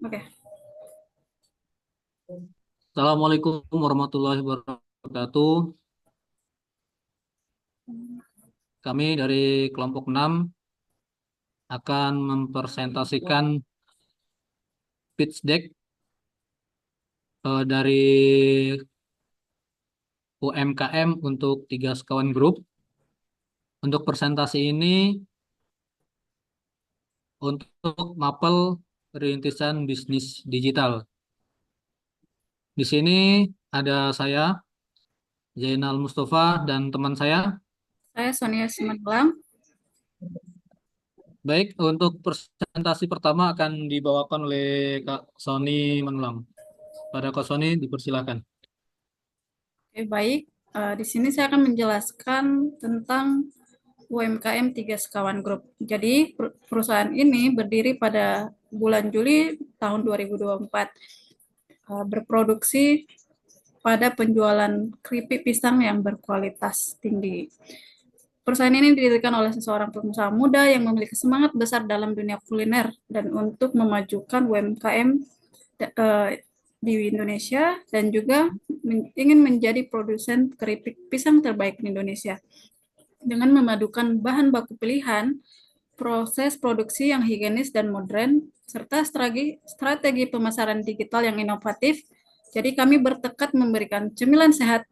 Oke. Assalamualaikum warahmatullahi wabarakatuh. Kami dari kelompok 6 akan mempresentasikan pitch deck dari UMKM untuk 3 sekawan grup. Untuk presentasi ini untuk mapel rintisan bisnis digital. Di sini ada saya, Zainal Mustafa, dan teman saya. Saya Sonia Simanlang. Baik, untuk presentasi pertama akan dibawakan oleh Kak Sony Manulang. Pada Kak Sony, dipersilakan. Oke, baik. Di sini saya akan menjelaskan tentang UMKM Tiga Sekawan Group. Jadi, perusahaan ini berdiri pada bulan Juli tahun 2024. Berproduksi pada penjualan keripik pisang yang berkualitas tinggi. Perusahaan ini didirikan oleh seseorang pengusaha muda yang memiliki semangat besar dalam dunia kuliner dan untuk memajukan UMKM di Indonesia dan juga ingin menjadi produsen keripik pisang terbaik di Indonesia dengan memadukan bahan baku pilihan, proses produksi yang higienis dan modern, serta strategi pemasaran digital yang inovatif. Jadi kami bertekad memberikan cemilan sehat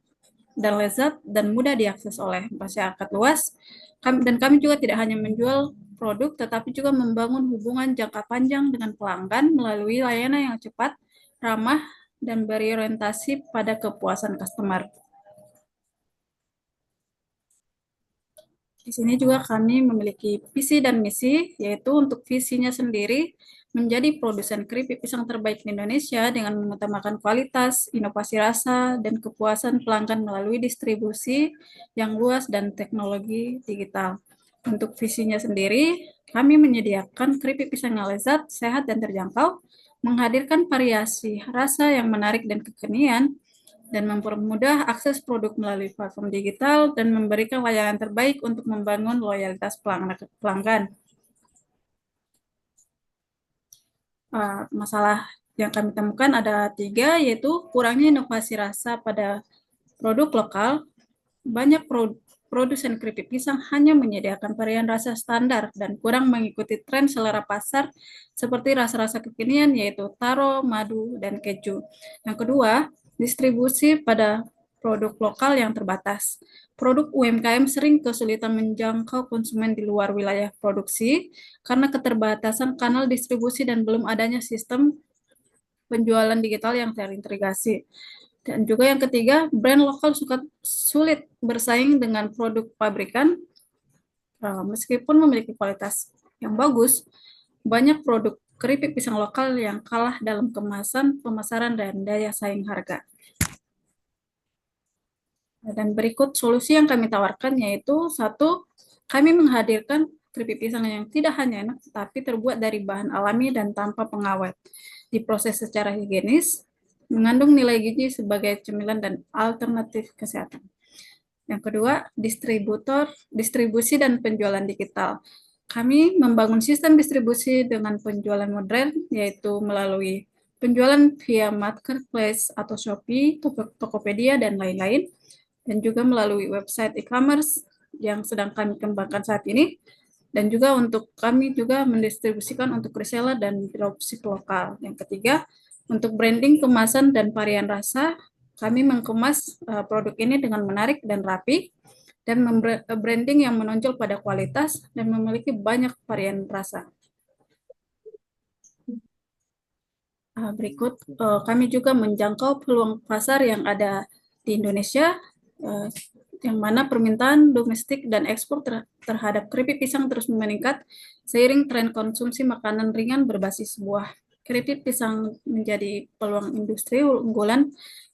dan lezat dan mudah diakses oleh masyarakat luas. Dan kami juga tidak hanya menjual produk, tetapi juga membangun hubungan jangka panjang dengan pelanggan melalui layanan yang cepat, ramah, dan berorientasi pada kepuasan customer. Di sini juga kami memiliki visi dan misi, yaitu untuk visinya sendiri menjadi produsen keripik pisang terbaik di Indonesia dengan mengutamakan kualitas, inovasi rasa, dan kepuasan pelanggan melalui distribusi yang luas dan teknologi digital. Untuk visinya sendiri, kami menyediakan keripik pisang yang lezat, sehat, dan terjangkau, menghadirkan variasi rasa yang menarik dan kekinian, dan mempermudah akses produk melalui platform digital dan memberikan layanan terbaik untuk membangun loyalitas pelanggan. Masalah yang kami temukan ada 3, yaitu kurangnya inovasi rasa pada produk lokal. Banyak produsen keripik pisang hanya menyediakan varian rasa standar dan kurang mengikuti tren selera pasar seperti rasa-rasa kekinian yaitu taro, madu, dan keju. Yang kedua, distribusi pada produk lokal yang terbatas. Produk UMKM sering kesulitan menjangkau konsumen di luar wilayah produksi karena keterbatasan kanal distribusi dan belum adanya sistem penjualan digital yang terintegrasi. Dan juga yang ketiga, brand lokal sulit bersaing dengan produk pabrikan. Meskipun memiliki kualitas yang bagus, banyak produk keripik pisang lokal yang kalah dalam kemasan, pemasaran, dan daya saing harga. Dan berikut solusi yang kami tawarkan yaitu satu, kami menghadirkan keripik pisang yang tidak hanya enak, tapi terbuat dari bahan alami dan tanpa pengawet. Diproses secara higienis, mengandung nilai gizi sebagai cemilan dan alternatif kesehatan. Yang kedua, distribusi dan penjualan digital. Kami membangun sistem distribusi dengan penjualan modern, yaitu melalui penjualan via marketplace atau Shopee, Tokopedia, dan lain-lain, dan juga melalui website e-commerce yang sedang kami kembangkan saat ini, dan juga untuk kami juga mendistribusikan untuk reseller dan dropship lokal. Yang ketiga, untuk branding, kemasan, dan varian rasa, kami mengemas produk ini dengan menarik dan rapi, dan branding yang menonjol pada kualitas dan memiliki banyak varian rasa. Berikut, kami juga menjangkau peluang pasar yang ada di Indonesia, yang mana permintaan domestik dan ekspor terhadap keripik pisang terus meningkat seiring tren konsumsi makanan ringan berbasis buah. Keripik pisang menjadi peluang industri unggulan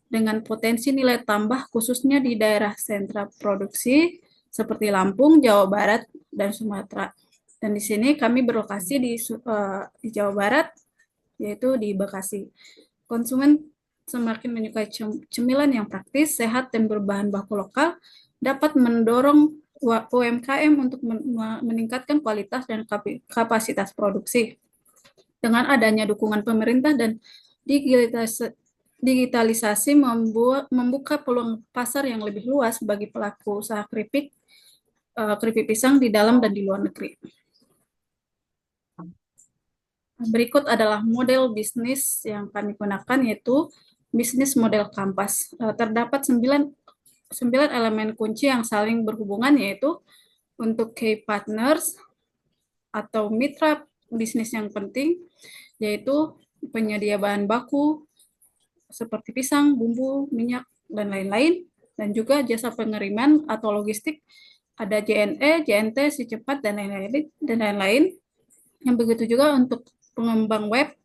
dengan potensi nilai tambah khususnya di daerah sentra produksi seperti Lampung, Jawa Barat, dan Sumatera. Dan di sini kami berlokasi di Jawa Barat, yaitu di Bekasi. Konsumen semakin menyukai cemilan yang praktis, sehat, dan berbahan baku lokal, dapat mendorong UMKM untuk meningkatkan kualitas dan kapasitas produksi. Dengan adanya dukungan pemerintah dan digitalisasi membuka peluang pasar yang lebih luas bagi pelaku usaha keripik pisang di dalam dan di luar negeri. Berikut adalah model bisnis yang kami gunakan, yaitu bisnis model kampas. Terdapat 9 elemen kunci yang saling berhubungan, yaitu untuk key partners atau mitra bisnis yang penting, yaitu penyedia bahan baku seperti pisang, bumbu, minyak, dan lain-lain, dan juga jasa pengiriman atau logistik, ada JNE, JNT, si cepat, dan lain-lain. Yang begitu juga untuk pengembang web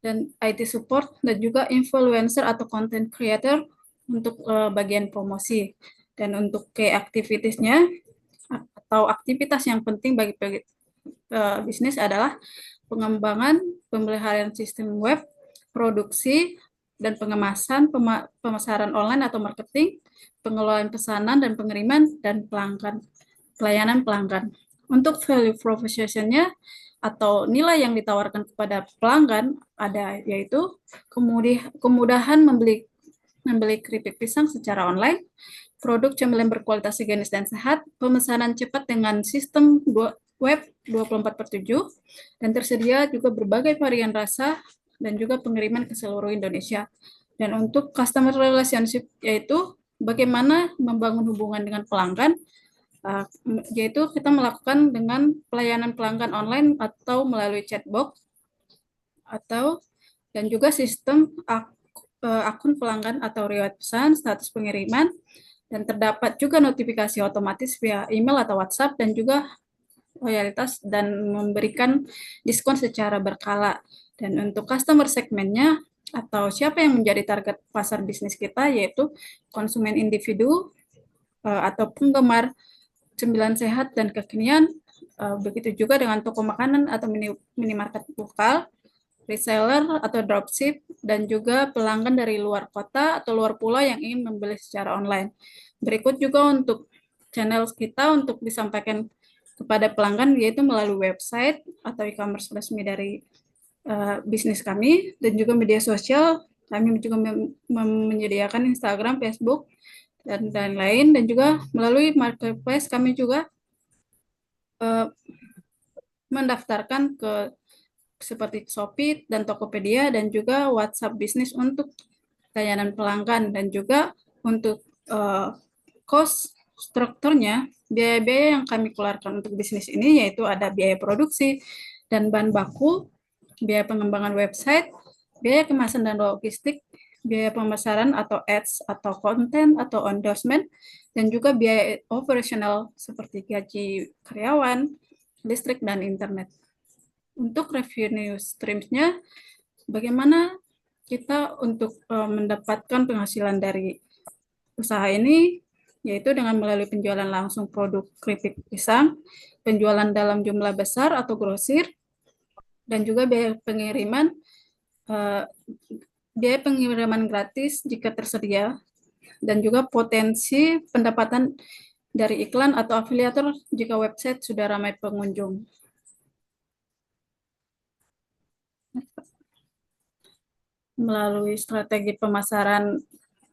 dan IT support, dan juga influencer atau content creator untuk bagian promosi. Dan untuk key activitiesnya atau aktivitas yang penting bagi bisnis adalah pengembangan, pemeliharaan sistem web, produksi, dan pengemasan, pemasaran online atau marketing, pengelolaan pesanan dan pengiriman, dan pelayanan pelanggan. Untuk value proposition-nya atau nilai yang ditawarkan kepada pelanggan ada, yaitu kemudahan membeli keripik pisang secara online, produk cemilan berkualitas higienis dan sehat, pemesanan cepat dengan sistem web 24/7, dan tersedia juga berbagai varian rasa dan juga pengiriman ke seluruh Indonesia. Dan untuk customer relationship, yaitu bagaimana membangun hubungan dengan pelanggan, yaitu kita melakukan dengan pelayanan pelanggan online atau melalui chatbot, atau dan juga sistem akun pelanggan atau riwayat pesan, status pengiriman, dan terdapat juga notifikasi otomatis via email atau WhatsApp, dan juga loyalitas dan memberikan diskon secara berkala. Dan untuk customer segmennya atau siapa yang menjadi target pasar bisnis kita, yaitu konsumen individu atau penggemar cemilan sehat dan kekinian. Begitu juga dengan toko makanan atau minimarket lokal, reseller atau dropship, dan juga pelanggan dari luar kota atau luar pulau yang ingin membeli secara online. Berikut juga untuk channel kita untuk disampaikan kepada pelanggan, yaitu melalui website atau e-commerce resmi dari bisnis kami, dan juga media sosial. Kami juga menyediakan Instagram, Facebook, dan lain-lain, dan juga melalui marketplace kami juga mendaftarkan ke seperti Shopee dan Tokopedia, dan juga WhatsApp bisnis untuk layanan pelanggan. Dan juga untuk cost strukturnya, biaya-biaya yang kami keluarkan untuk bisnis ini yaitu ada biaya produksi dan bahan baku, biaya pengembangan website, biaya kemasan dan logistik, biaya pemasaran atau ads atau konten atau endorsement, dan juga biaya operasional seperti gaji karyawan, listrik, dan internet. Untuk revenue streams-nya, bagaimana kita untuk mendapatkan penghasilan dari usaha ini, yaitu dengan melalui penjualan langsung produk keripik pisang, penjualan dalam jumlah besar atau grosir, dan juga biaya pengiriman gratis jika tersedia, dan juga potensi pendapatan dari iklan atau afiliator jika website sudah ramai pengunjung. Melalui strategi pemasaran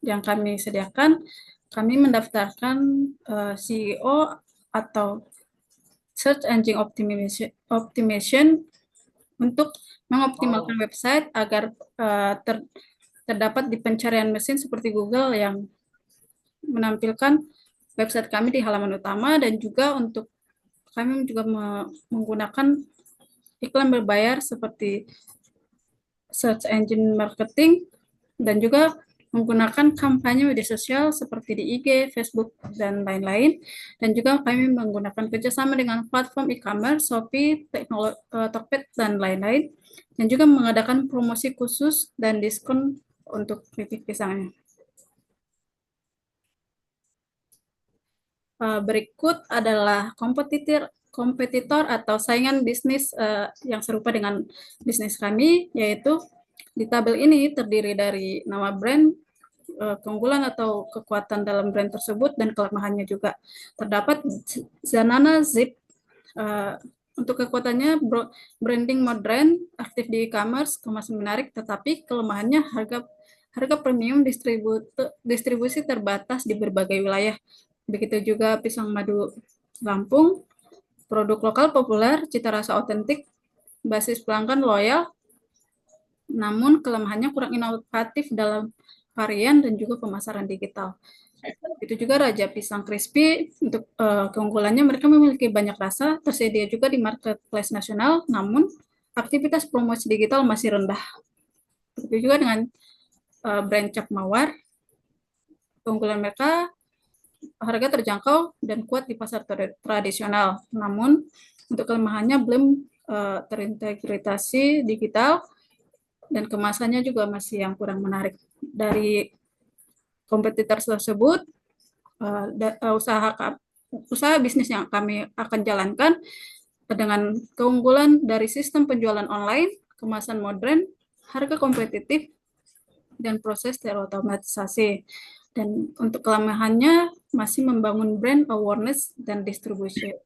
yang kami sediakan, kami mendaftarkan CEO atau Search Engine Optimization untuk mengoptimalkan website agar terdapat di pencarian mesin seperti Google yang menampilkan website kami di halaman utama, dan juga untuk kami juga menggunakan iklan berbayar seperti search engine marketing, dan juga menggunakan kampanye media sosial seperti di IG, Facebook, dan lain-lain. Dan juga kami menggunakan kerjasama dengan platform e-commerce, Shopee, Tokped, dan lain-lain. Dan juga mengadakan promosi khusus dan diskon untuk keripik pisangnya. Berikut adalah kompetitor atau saingan bisnis yang serupa dengan bisnis kami, yaitu di tabel ini terdiri dari nama brand, keunggulan atau kekuatan dalam brand tersebut, dan kelemahannya juga. Terdapat Zanana, Zip, Untuk kekuatannya, branding modern, aktif di e-commerce, kemasan menarik, tetapi kelemahannya harga harga premium distribusi terbatas di berbagai wilayah. Begitu juga pisang madu Lampung, produk lokal populer, cita rasa otentik, basis pelanggan loyal, namun kelemahannya kurang inovatif dalam varian dan juga pemasaran digital. Itu juga Raja Pisang Crispy, untuk keunggulannya mereka memiliki banyak rasa, tersedia juga di marketplace nasional, namun aktivitas promosi digital masih rendah. Begitu juga dengan brand Cap Mawar, keunggulan mereka harga terjangkau dan kuat di pasar tradisional. Namun untuk kelemahannya belum terintegrasi digital dan kemasannya juga masih yang kurang menarik. Dari kompetitor tersebut, usaha usaha bisnis yang kami akan jalankan dengan keunggulan dari sistem penjualan online, kemasan modern, harga kompetitif, dan proses terotomatisasi. Dan untuk kelemahannya masih membangun brand awareness dan distribusi.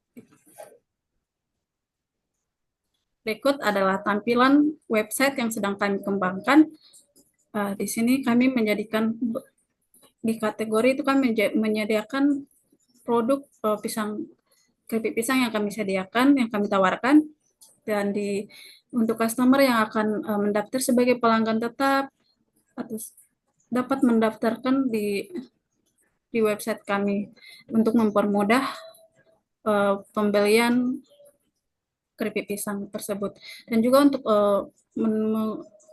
Berikut adalah tampilan website yang sedang kami kembangkan. Di sini kami menjadikan di kategori itu kami menyediakan produk pisang keripik pisang yang kami sediakan, yang kami tawarkan, dan untuk customer yang akan mendaftar sebagai pelanggan tetap atau dapat mendaftarkan di website kami untuk mempermudah pembelian keripik pisang tersebut. Dan juga untuk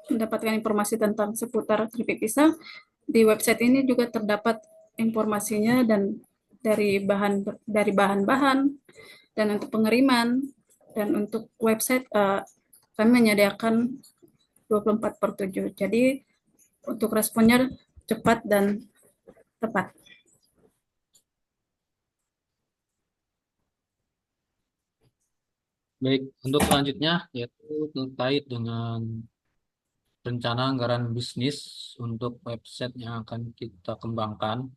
mendapatkan informasi tentang seputar keripik pisang, di website ini juga terdapat informasinya dan dari bahan-bahan dan untuk pengiriman dan untuk website kami menyediakan 24/7. Jadi untuk responnya cepat dan tepat. Baik, untuk selanjutnya yaitu terkait dengan rencana anggaran bisnis untuk website yang akan kita kembangkan.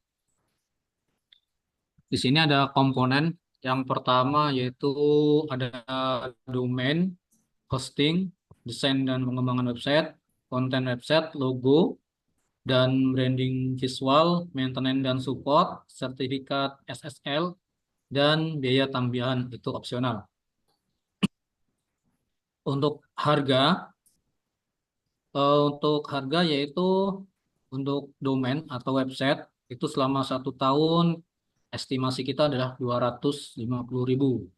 Di sini ada komponen yang pertama yaitu ada domain, hosting, desain dan pengembangan website, konten website, logo, dan branding visual, maintenance dan support, sertifikat SSL, dan biaya tambahan itu opsional. Untuk harga yaitu untuk domain atau website itu selama 1 tahun estimasi kita adalah 250.000.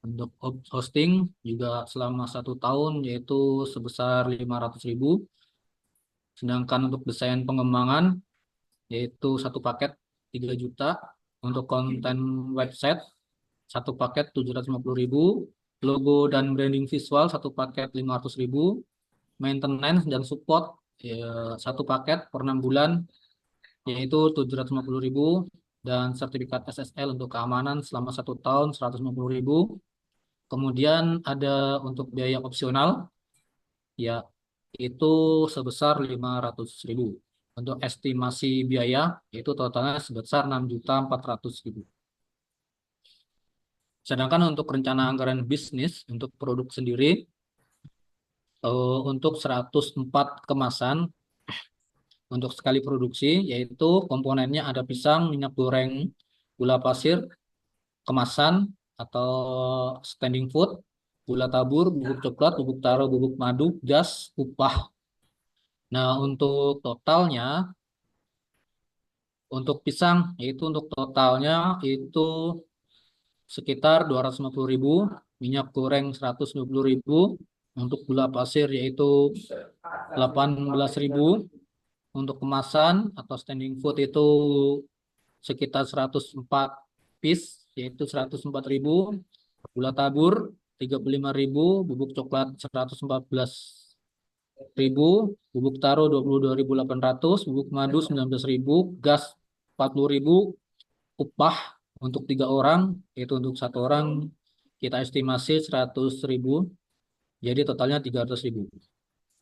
Untuk hosting juga selama 1 tahun yaitu sebesar 500.000. Sedangkan untuk desain pengembangan yaitu satu paket 3 juta. Untuk konten website satu paket 750.000. Logo dan branding visual satu paket 500.000. Maintenance dan support satu paket per 6 bulan yaitu 750.000, dan sertifikat SSL untuk keamanan selama 1 tahun 150.000. Kemudian ada untuk biaya opsional ya itu sebesar 500.000. Untuk estimasi biaya itu totalnya sebesar 6.400.000. Sedangkan untuk rencana anggaran bisnis untuk produk sendiri untuk 104 kemasan untuk sekali produksi, yaitu komponennya ada pisang, minyak goreng, gula pasir, kemasan atau standing food, gula tabur, bubuk coklat, bubuk taro, bubuk madu, gas, upah. Nah, untuk pisang, yaitu untuk totalnya itu sekitar 250.000, minyak goreng 120.000, untuk gula pasir yaitu 18.000, untuk kemasan atau standing food itu sekitar 104 piece, yaitu 104.000, gula tabur 35.000, bubuk coklat 114.000, bubuk taro 22.800, bubuk madu 19.000, gas 40.000, upah untuk 3 orang, yaitu untuk 1 orang kita estimasi 100.000, jadi totalnya 300.000.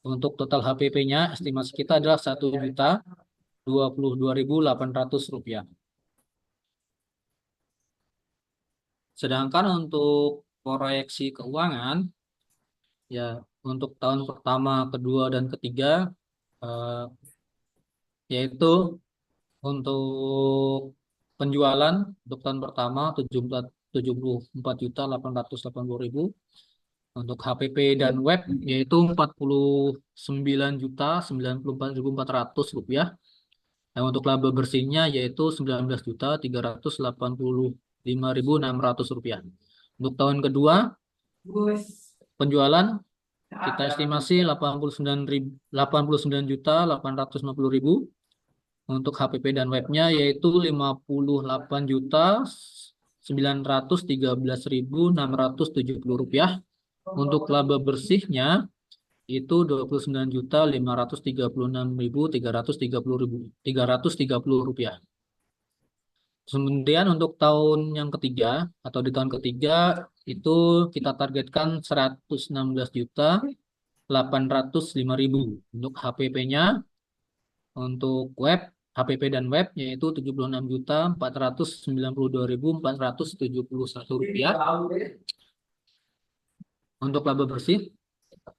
Untuk total HPP-nya estimasi kita adalah 1.022.800 rupiah. Sedangkan untuk proyeksi keuangan, ya untuk tahun pertama, kedua, dan ketiga, eh, yaitu untuk penjualan untuk tahun pertama 74.880.000. Untuk HPP dan web yaitu 49.094.400 rupiah. Dan untuk laba bersihnya yaitu 19.385.600 rupiah. Untuk tahun kedua penjualan kita estimasi 89.850.000. Untuk HPP dan webnya yaitu 58.913.670 rupiah. Untuk laba bersihnya itu 29.536.330 rupiah. Kemudian untuk tahun yang ketiga atau di tahun ketiga itu kita targetkan 116.805.000 untuk HPP-nya. Untuk web HPP dan web yaitu 76.492.471 rupiah. Untuk laba bersih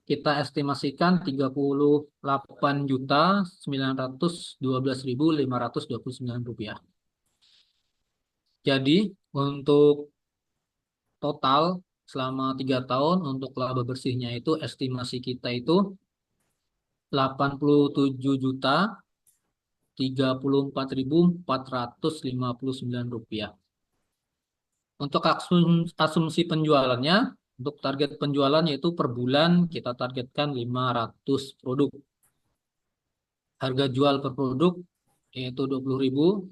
kita estimasikan 38.912.529 rupiah. Jadi untuk total selama 3 tahun untuk laba bersihnya itu estimasi kita itu 87.034.459 rupiah. Untuk asumsi penjualannya, untuk target penjualan yaitu per bulan kita targetkan 500 produk. Harga jual per produk yaitu 20.000.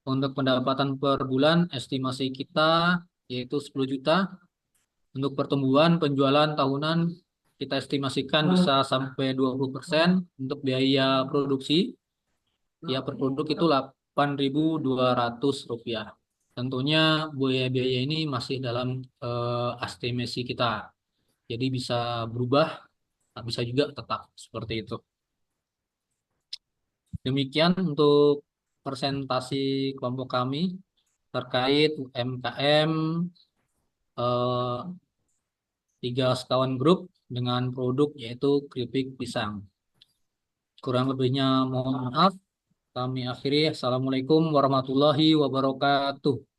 Untuk pendapatan per bulan estimasi kita yaitu 10 juta. Untuk pertumbuhan penjualan tahunan kita estimasikan bisa sampai 20%. Untuk biaya produksi ya per produk itu 8.200 rupiah. Tentunya biaya-biaya ini masih dalam estimasi kita. Jadi bisa berubah, bisa juga tetap seperti itu. Demikian untuk presentasi kelompok kami terkait UMKM 3 sekawan grup dengan produk yaitu keripik pisang. Kurang lebihnya mohon maaf. Kami akhiri. Assalamualaikum warahmatullahi wabarakatuh.